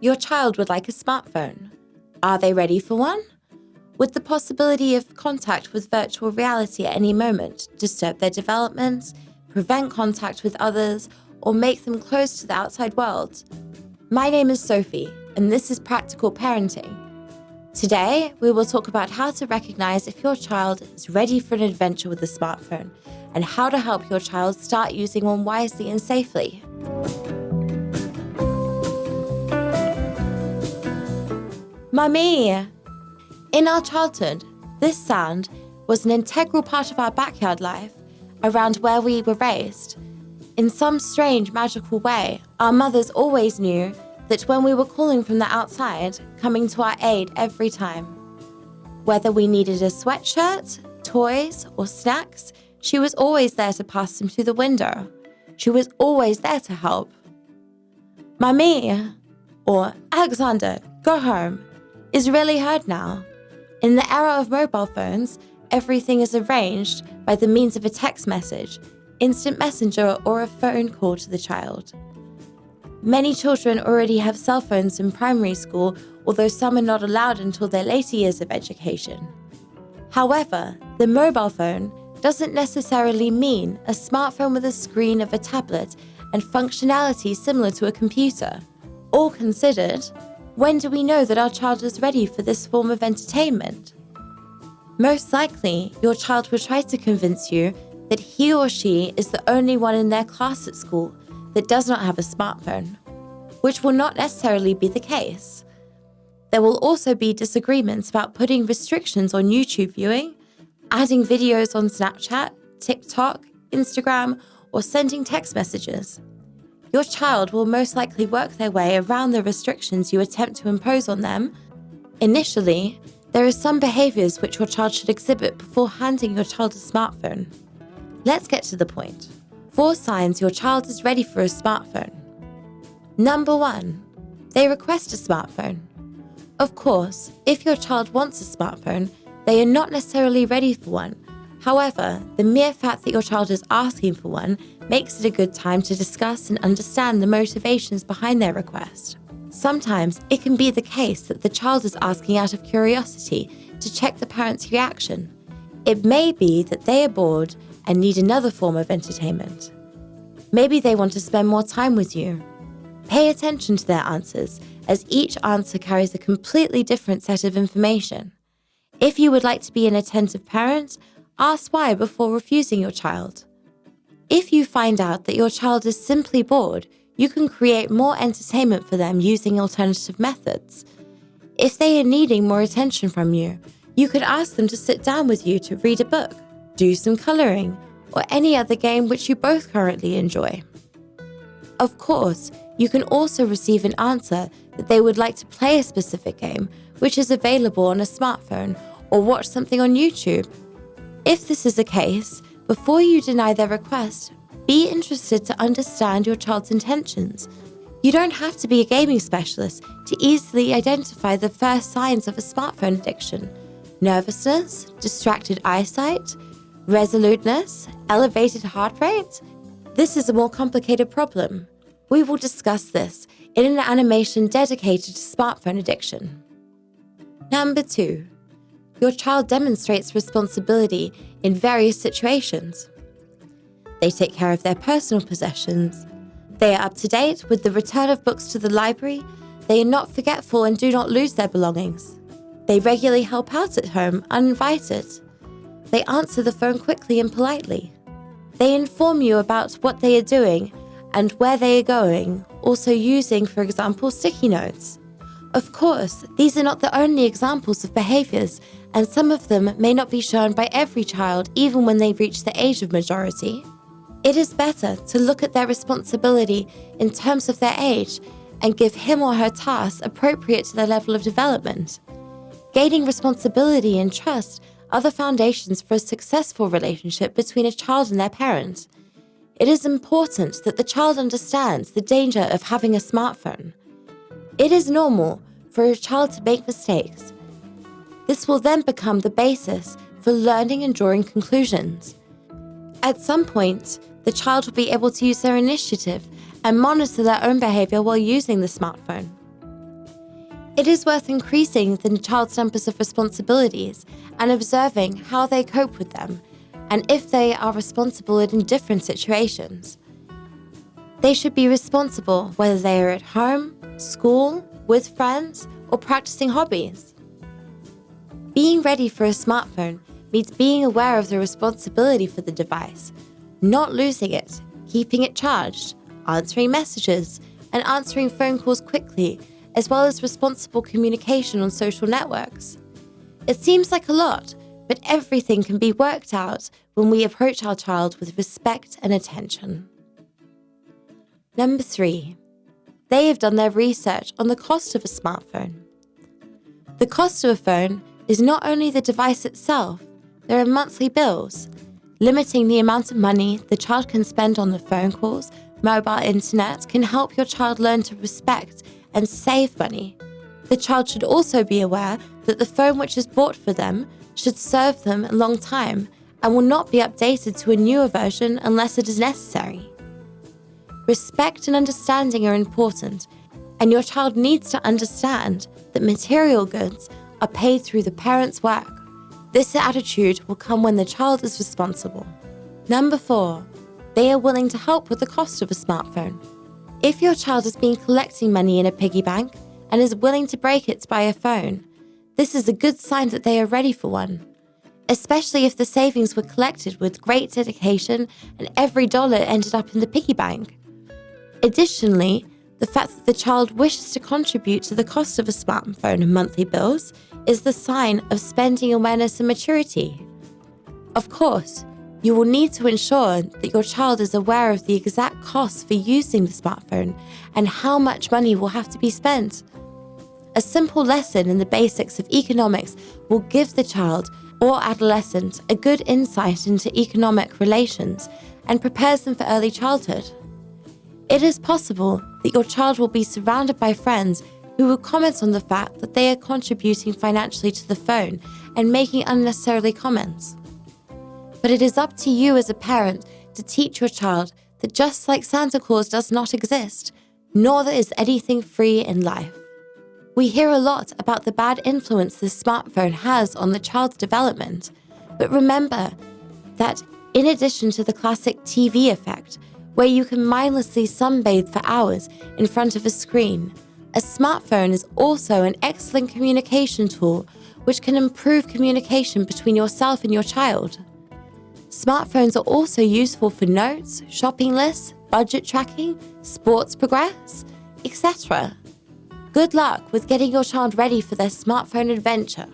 Your child would like a smartphone. Are they ready for one? Would the possibility of contact with virtual reality at any moment disturb their development, prevent contact with others, or make them close to the outside world? My name is Sophie, and this is Practical Parenting. Today, we will talk about how to recognize if your child is ready for an adventure with a smartphone and how to help your child start using one wisely and safely. Mummy! In our childhood, this sound was an integral part of our backyard life around where we were raised. In some strange, magical way, our mothers always knew that when we were calling from the outside, coming to our aid every time. Whether we needed a sweatshirt, toys, or snacks, she was always there to pass them through the window. She was always there to help. Mummy, or Alexander, go home, is really heard now. In the era of mobile phones, everything is arranged by the means of a text message, instant messenger, or a phone call to the child. Many children already have cell phones in primary school, although some are not allowed until their later years of education. However, the mobile phone doesn't necessarily mean a smartphone with a screen of a tablet and functionality similar to a computer. All considered, when do we know that our child is ready for this form of entertainment? Most likely, your child will try to convince you that he or she is the only one in their class at school that does not have a smartphone, which will not necessarily be the case. There will also be disagreements about putting restrictions on YouTube viewing, adding videos on Snapchat, TikTok, Instagram, or sending text messages. Your child will most likely work their way around the restrictions you attempt to impose on them. Initially, there are some behaviors which your child should exhibit before handing your child a smartphone. Let's get to the point. 4 signs your child is ready for a smartphone. Number 1, they request a smartphone. Of course, if your child wants a smartphone, they are not necessarily ready for one. However, the mere fact that your child is asking for one makes it a good time to discuss and understand the motivations behind their request. Sometimes it can be the case that the child is asking out of curiosity to check the parent's reaction. It may be that they are bored and need another form of entertainment. Maybe they want to spend more time with you. Pay attention to their answers, as each answer carries a completely different set of information. If you would like to be an attentive parent, ask why before refusing your child. If you find out that your child is simply bored, you can create more entertainment for them using alternative methods. If they are needing more attention from you, you could ask them to sit down with you to read a book, do some coloring, or any other game which you both currently enjoy. Of course, you can also receive an answer that they would like to play a specific game which is available on a smartphone or watch something on YouTube. If this is the case, before you deny their request, be interested to understand your child's intentions. You don't have to be a gaming specialist to easily identify the first signs of a smartphone addiction: nervousness, distracted eyesight, resoluteness, elevated heart rate. This is a more complicated problem. We will discuss this in an animation dedicated to smartphone addiction. Number 2, your child demonstrates responsibility in various situations. They take care of their personal possessions. They are up to date with the return of books to the library. They are not forgetful and do not lose their belongings. They regularly help out at home uninvited. They answer the phone quickly and politely. They inform you about what they are doing and where they are going, also using, for example, sticky notes. Of course, these are not the only examples of behaviors, and some of them may not be shown by every child even when they reach the age of majority. It is better to look at their responsibility in terms of their age and give him or her tasks appropriate to their level of development. Gaining responsibility and trust are the foundations for a successful relationship between a child and their parent. It is important that the child understands the danger of having a smartphone. It is normal for a child to make mistakes. This will then become the basis for learning and drawing conclusions. At some point, the child will be able to use their initiative and monitor their own behavior while using the smartphone. It is worth increasing the child's numbers of responsibilities and observing how they cope with them and if they are responsible in different situations. They should be responsible whether they are at home, school, with friends, or practicing hobbies. Being ready for a smartphone means being aware of the responsibility for the device, not losing it, keeping it charged, answering messages, and answering phone calls quickly, as well as responsible communication on social networks. It seems like a lot, but everything can be worked out when we approach our child with respect and attention. Number 3. They have done their research on the cost of a smartphone. The cost of a phone is not only the device itself, there are monthly bills. Limiting the amount of money the child can spend on the phone calls, mobile internet can help your child learn to respect and save money. The child should also be aware that the phone which is bought for them should serve them a long time and will not be updated to a newer version unless it is necessary. Respect and understanding are important, and your child needs to understand that material goods are paid through the parent's work. This attitude will come when the child is responsible. Number 4, they are willing to help with the cost of a smartphone. If your child has been collecting money in a piggy bank and is willing to break it to buy a phone, this is a good sign that they are ready for one, especially if the savings were collected with great dedication and every dollar ended up in the piggy bank. Additionally, the fact that the child wishes to contribute to the cost of a smartphone and monthly bills is the sign of spending awareness and maturity. Of course, you will need to ensure that your child is aware of the exact costs for using the smartphone and how much money will have to be spent. A simple lesson in the basics of economics will give the child or adolescent a good insight into economic relations and prepares them for early childhood. It is possible that your child will be surrounded by friends who will comment on the fact that they are contributing financially to the phone and making unnecessary comments. But it is up to you as a parent to teach your child that just like Santa Claus does not exist, nor there is anything free in life. We hear a lot about the bad influence the smartphone has on the child's development, but remember that in addition to the classic TV effect, where you can mindlessly sunbathe for hours in front of a screen, a smartphone is also an excellent communication tool which can improve communication between yourself and your child. Smartphones are also useful for notes, shopping lists, budget tracking, sports progress, etc. Good luck with getting your child ready for their smartphone adventure.